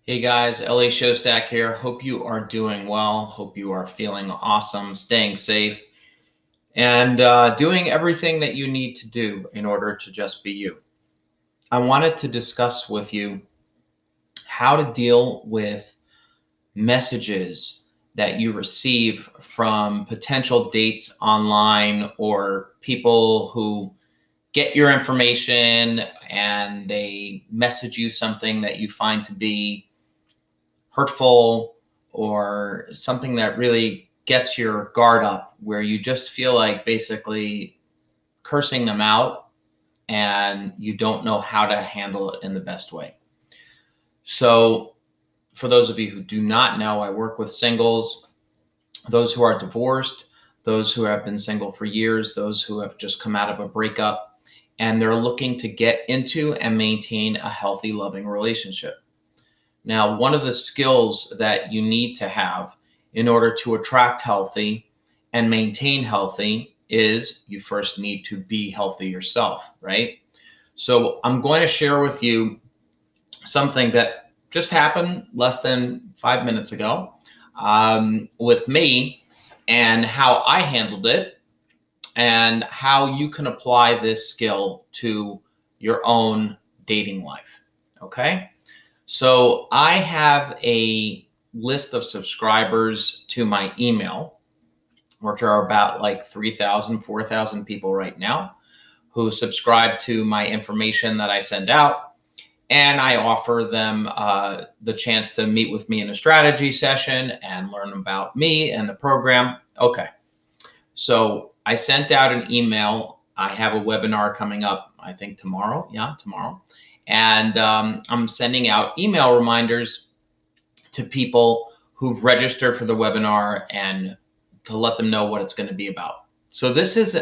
Hey guys, LA Showstack here. Hope you are doing well. Hope you are feeling awesome, staying safe, and doing everything that you need to do in order to just be you. I wanted to discuss with you how to deal with messages that you receive from potential dates online or people who get your information and they message you something that you find to be hurtful or something that really gets your guard up, where you just feel like basically cursing them out and you don't know how to handle it in the best way. So, for those of you who do not know, I work with singles, those who are divorced, those who have been single for years, those who have just come out of a breakup, and they're looking to get into and maintain a healthy, loving relationship. Now, one of the skills that you need to have in order to attract healthy and maintain healthy is you first need to be healthy yourself, right? So, I'm going to share with you something that just happened less than 5 minutes ago with me and how I handled it and how you can apply this skill to your own dating life. Okay. So I have a list of subscribers to my email, which are about like 3,000, 4,000 people right now who subscribe to my information that I send out. And I offer them the chance to meet with me in a strategy session and learn about me and the program. Okay. So I sent out an email. I have a webinar coming up, I think tomorrow. Yeah, tomorrow. And I'm sending out email reminders to people who've registered for the webinar and to let them know what it's going to be about. So this is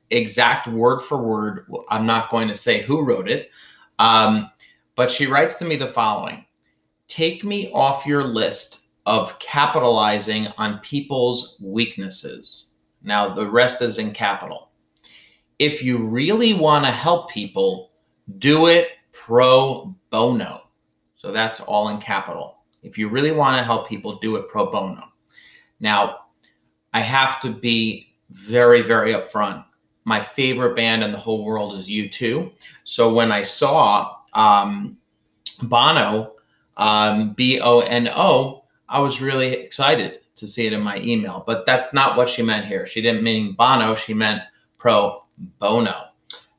exact word for word. I'm not going to say who wrote it, but she writes to me the following: take me off your list of capitalizing on people's weaknesses. Now, the rest is in capital. If you really want to help people, do it pro bono. So that's all in capital. If you really want to help people, do it pro bono. Now, I have to be very, very upfront. My favorite band in the whole world is U2. So when I saw Bono, Bono, I was really excited to see it in my email. But that's not what she meant here. She didn't mean Bono, she meant pro bono.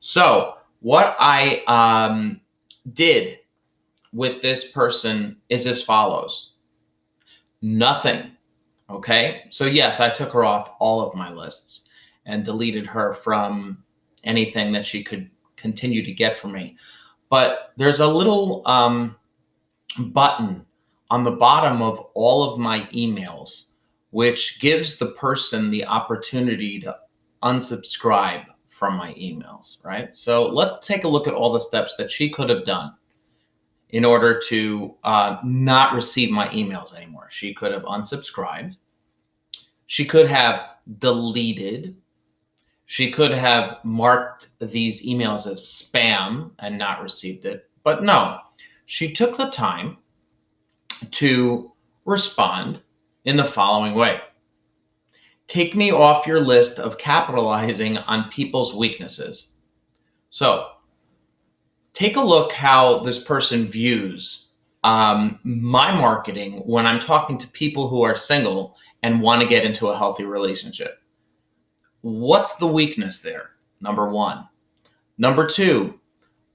So what I did with this person is as follows: nothing. Okay. So, yes, I took her off all of my lists and deleted her from anything that she could continue to get from me. But there's a little button on the bottom of all of my emails, which gives the person the opportunity to unsubscribe from my emails, right? So let's take a look at all the steps that she could have done in order to not receive my emails anymore. She could have unsubscribed. She could have deleted. She could have marked these emails as spam and not received it. But no, she took the time to respond in the following way: take me off your list of capitalizing on people's weaknesses. So take a look how this person views my marketing when I'm talking to people who are single and want to get into a healthy relationship. What's the weakness there? Number one. Number two,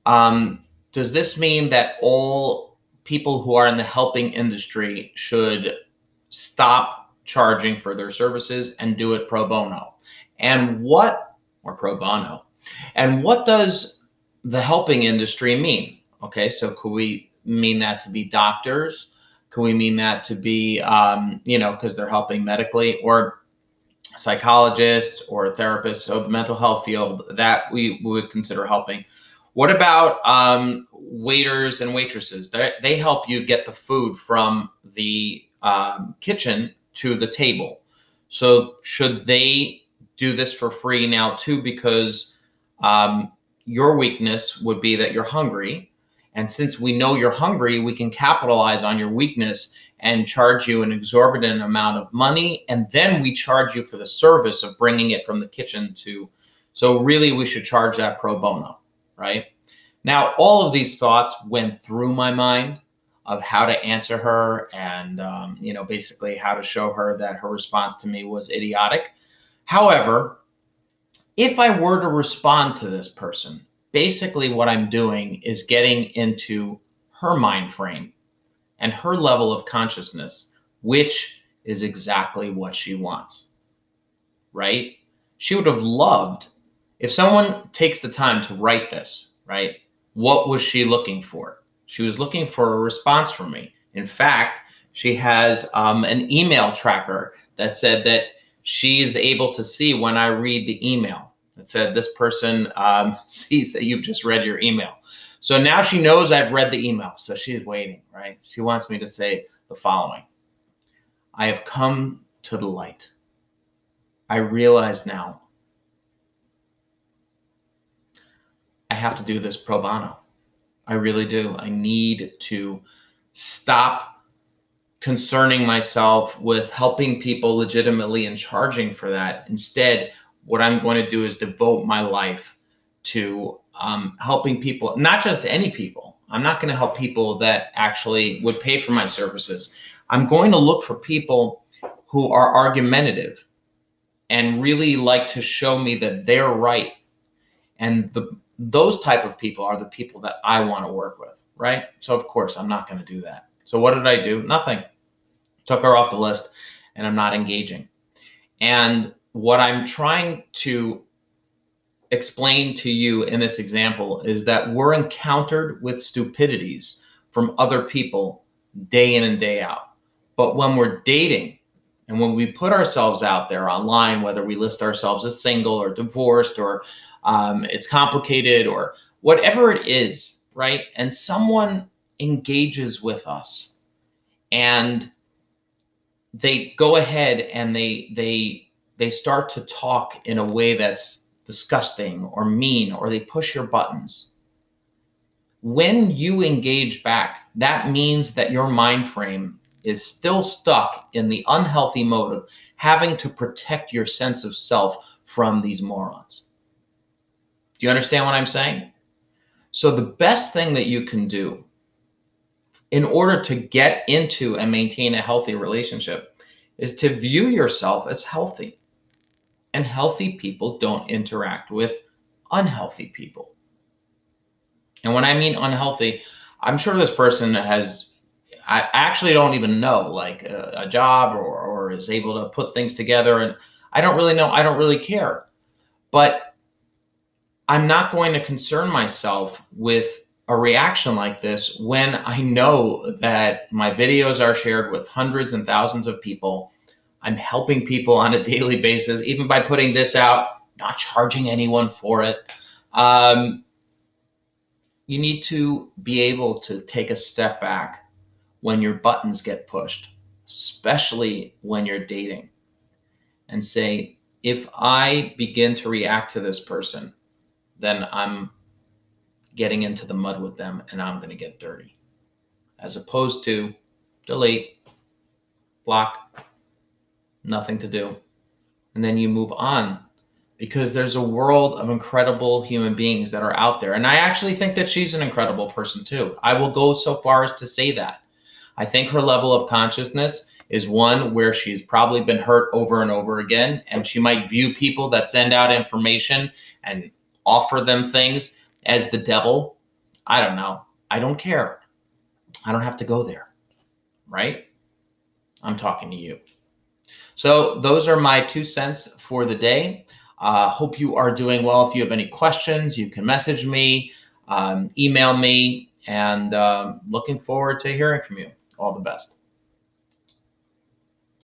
does this mean that all people who are in the helping industry should stop charging for their services and do it pro bono? Or pro bono, and what does the helping industry mean? Okay, so could we mean that to be doctors? Could we mean that to be, because they're helping medically, or psychologists or therapists, so the mental health field that we would consider helping? What about waiters and waitresses? They help you get the food from the kitchen to the table. So should they do this for free now too? Because your weakness would be that you're hungry, And since we know you're hungry, we can capitalize on your weakness and charge you an exorbitant amount of money. And then we charge you for the service of bringing it from the kitchen to, so really we should charge that pro bono, right? Now, all of these thoughts went through my mind of how to answer her and, basically how to show her that her response to me was idiotic. However, if I were to respond to this person, basically what I'm doing is getting into her mind frame and her level of consciousness, which is exactly what she wants, right? She would have loved if someone takes the time to write this, right? What was she looking for? She was looking for a response from me. In fact, she has an email tracker that said that she is able to see when I read the email. It said this person sees that you've just read your email. So now she knows I've read the email. So she's waiting, right? She wants me to say the following. I have come to the light. I realize now I have to do this pro bono. I really do. I need to stop concerning myself with helping people legitimately and charging for that. Instead, what I'm going to do is devote my life to helping people, not just any people. I'm not going to help people that actually would pay for my services. I'm going to look for people who are argumentative and really like to show me that they're right. And those type of people are the people that I want to work with, right? So of course, I'm not going to do that. So what did I do? Nothing. Took her off the list, and I'm not engaging. And what I'm trying to explain to you in this example is that we're encountered with stupidities from other people day in and day out. But when we're dating and when we put ourselves out there online, whether we list ourselves as single or divorced or it's complicated or whatever it is, right? And someone engages with us and they go ahead and they start to talk in a way that's disgusting or mean, or they push your buttons. When you engage back, that means that your mind frame is still stuck in the unhealthy mode of having to protect your sense of self from these morons. Do you understand what I'm saying? So the best thing that you can do in order to get into and maintain a healthy relationship is to view yourself as healthy. And healthy people don't interact with unhealthy people. And when I mean unhealthy, I'm sure this person has, I actually don't even know, like a job or is able to put things together. And I don't really know. I don't really care. But I'm not going to concern myself with a reaction like this when I know that my videos are shared with hundreds and thousands of people. I'm helping people on a daily basis, even by putting this out, not charging anyone for it. You need to be able to take a step back when your buttons get pushed, especially when you're dating, and say, if I begin to react to this person, then I'm getting into the mud with them and I'm going to get dirty. As opposed to delete, block, nothing to do. And then you move on, because there's a world of incredible human beings that are out there. And I actually think that she's an incredible person too. I will go so far as to say that. I think her level of consciousness is one where she's probably been hurt over and over again. And she might view people that send out information and offer them things as the devil. I don't know. I don't care. I don't have to go there, right? I'm talking to you. So those are my 2 cents for the day. Hope you are doing well. If you have any questions, you can message me, email me, and looking forward to hearing from you. All the best.